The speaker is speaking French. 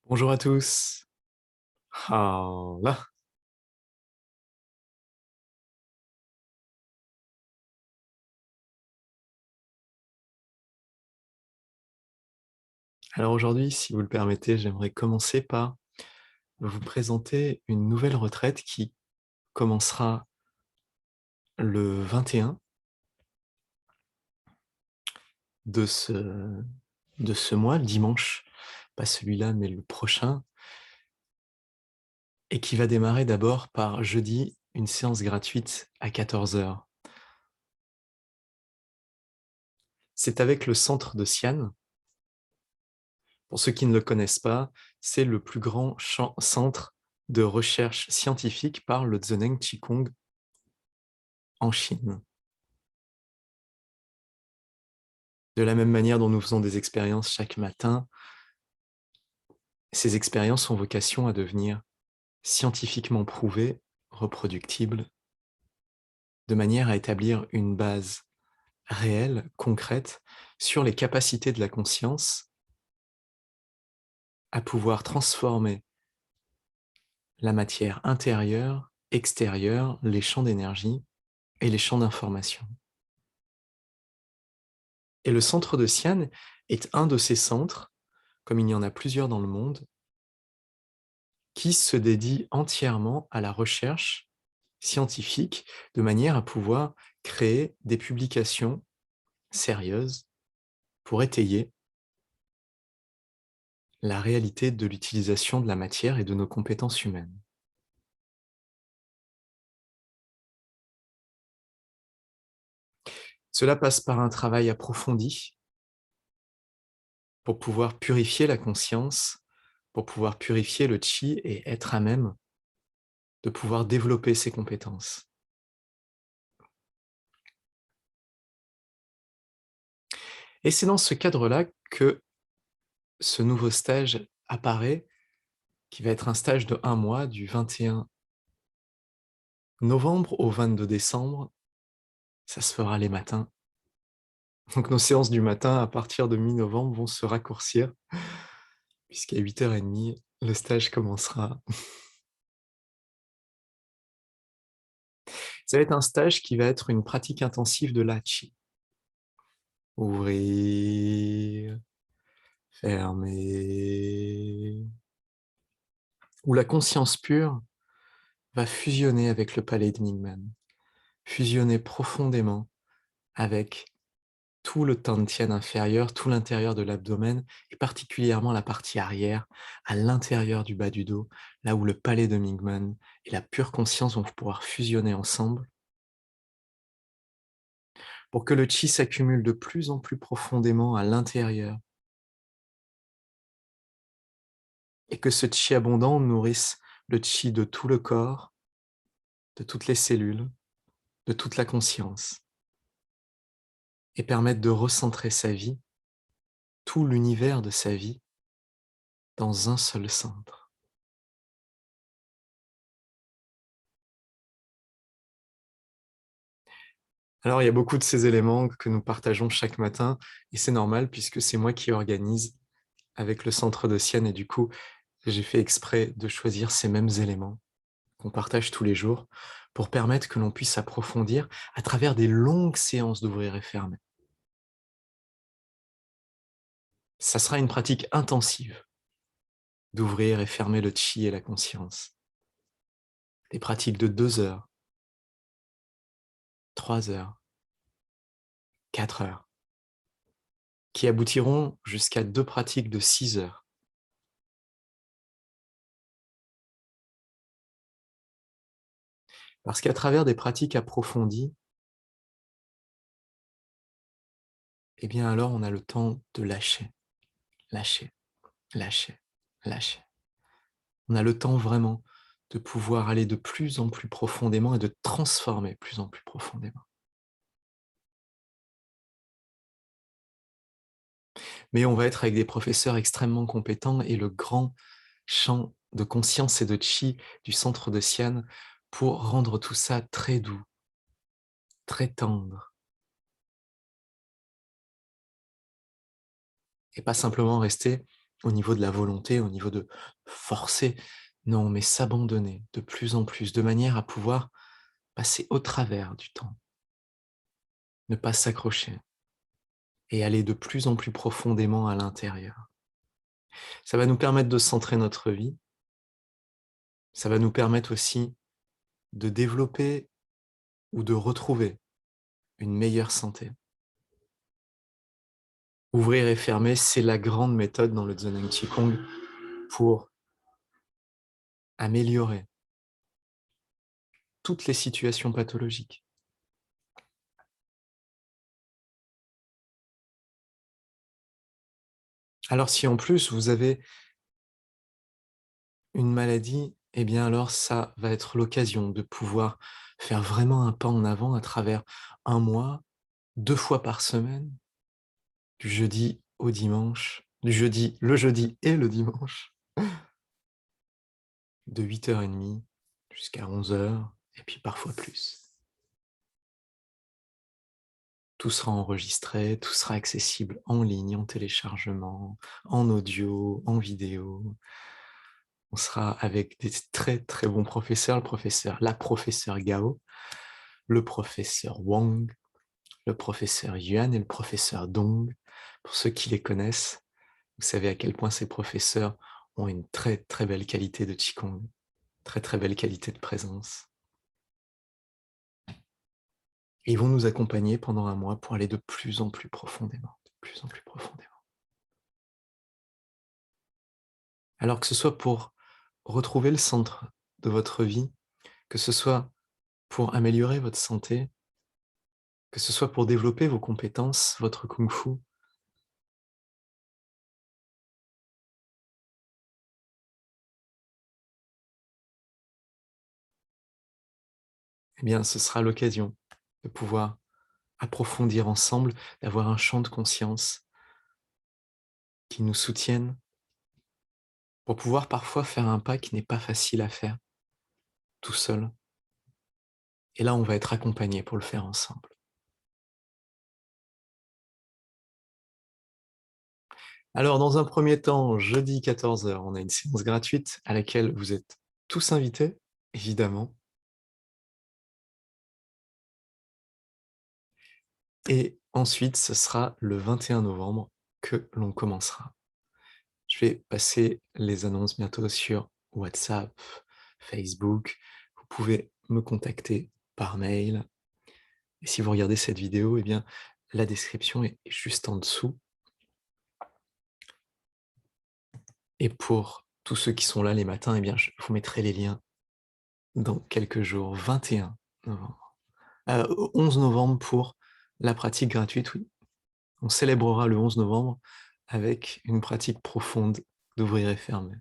Bonjour à tous. Ah là, alors aujourd'hui, si vous le permettez, j'aimerais commencer par vous présenter une nouvelle retraite qui commencera le 21 de ce mois, le dimanche, pas celui-là, mais le prochain, et qui va démarrer d'abord par jeudi, une séance gratuite à 14 heures. C'est avec le centre de Sian. Pour ceux qui ne le connaissent pas, c'est le plus grand centre de recherche scientifique par le Zheneng Qigong en Chine. De la même manière dont nous faisons des expériences chaque matin, ces expériences ont vocation à devenir scientifiquement prouvées, reproductibles, de manière à établir une base réelle, concrète, sur les capacités de la conscience à pouvoir transformer la matière intérieure, extérieure, les champs d'énergie et les champs d'information. Et le centre de Xi'an est un de ces centres, comme il y en a plusieurs dans le monde, qui se dédie entièrement à la recherche scientifique de manière à pouvoir créer des publications sérieuses pour étayer la réalité de l'utilisation de la matière et de nos compétences humaines. Cela passe par un travail approfondi pour pouvoir purifier la conscience, pour pouvoir purifier le chi et être à même de pouvoir développer ses compétences. Et c'est dans ce cadre-là que ce nouveau stage apparaît, qui va être un stage de 1 mois, du 21 novembre au 22 décembre. Ça se fera les matins. Donc nos séances du matin, à partir de mi-novembre, vont se raccourcir, puisqu'à 8h30, le stage commencera. Ça va être un stage qui va être une pratique intensive de l'Achi. Ouvrir, fermer, où la conscience pure va fusionner avec le palais de Ningmen, fusionner profondément avec tout le Tantien inférieur, tout l'intérieur de l'abdomen, et particulièrement la partie arrière, à l'intérieur du bas du dos, là où le palais de Mingmen et la pure conscience vont pouvoir fusionner ensemble, pour que le chi s'accumule de plus en plus profondément à l'intérieur, et que ce chi abondant nourrisse le chi de tout le corps, de toutes les cellules, de toute la conscience, et permette de recentrer sa vie, tout l'univers de sa vie, dans un seul centre. Alors, il y a beaucoup de ces éléments que nous partageons chaque matin, et c'est normal puisque c'est moi qui organise avec le centre de Sienne, et du coup, j'ai fait exprès de choisir ces mêmes éléments qu'on partage tous les jours pour permettre que l'on puisse approfondir à travers des longues séances d'ouvrir et fermer. Ça sera une pratique intensive d'ouvrir et fermer le chi et la conscience. Des pratiques de 2 heures, 3 heures, 4 heures, qui aboutiront jusqu'à 2 pratiques de 6 heures. Parce qu'à travers des pratiques approfondies, eh bien alors on a le temps de lâcher, lâcher, lâcher, lâcher. On a le temps vraiment de pouvoir aller de plus en plus profondément et de transformer de plus en plus profondément. Mais on va être avec des professeurs extrêmement compétents, et le grand champ de conscience et de chi du centre de Sian pour rendre tout ça très doux, très tendre, et pas simplement rester au niveau de la volonté, au niveau de forcer, non, mais s'abandonner de plus en plus, de manière à pouvoir passer au travers du temps, ne pas s'accrocher et aller de plus en plus profondément à l'intérieur. Ça va nous permettre de centrer notre vie, ça va nous permettre aussi de développer ou de retrouver une meilleure santé. Ouvrir et fermer, c'est la grande méthode dans le Zhenan Qigong pour améliorer toutes les situations pathologiques. Alors si en plus vous avez une maladie, eh bien alors ça va être l'occasion de pouvoir faire vraiment un pas en avant à travers un mois, 2 fois par semaine, du jeudi au dimanche, le jeudi et le dimanche, de 8h30 jusqu'à 11h et puis parfois plus. Tout sera enregistré, tout sera accessible en ligne, en téléchargement, en audio, en vidéo. On sera avec des très très bons professeurs, la professeure Gao, le professeur Wang, le professeur Yuan et le professeur Dong. Pour ceux qui les connaissent, vous savez à quel point ces professeurs ont une très très belle qualité de Qigong, très très belle qualité de présence. Et ils vont nous accompagner pendant un mois pour aller de plus en plus profondément, de plus en plus profondément. Alors que ce soit pour retrouver le centre de votre vie, que ce soit pour améliorer votre santé, que ce soit pour développer vos compétences, votre kung-fu, eh bien, ce sera l'occasion de pouvoir approfondir ensemble, d'avoir un champ de conscience qui nous soutienne pour pouvoir parfois faire un pas qui n'est pas facile à faire tout seul. Et là, on va être accompagné pour le faire ensemble. Alors, dans un premier temps, jeudi 14h, on a une séance gratuite à laquelle vous êtes tous invités, évidemment. Et ensuite, ce sera le 21 novembre que l'on commencera. Je vais passer les annonces bientôt sur WhatsApp, Facebook. Vous pouvez me contacter par mail. Et si vous regardez cette vidéo, eh bien, la description est juste en dessous. Et pour tous ceux qui sont là les matins, eh bien, je vous mettrai les liens dans quelques jours, 21 novembre. 11 novembre pour la pratique gratuite, oui. On célébrera le 11 novembre avec une pratique profonde d'ouvrir et fermer.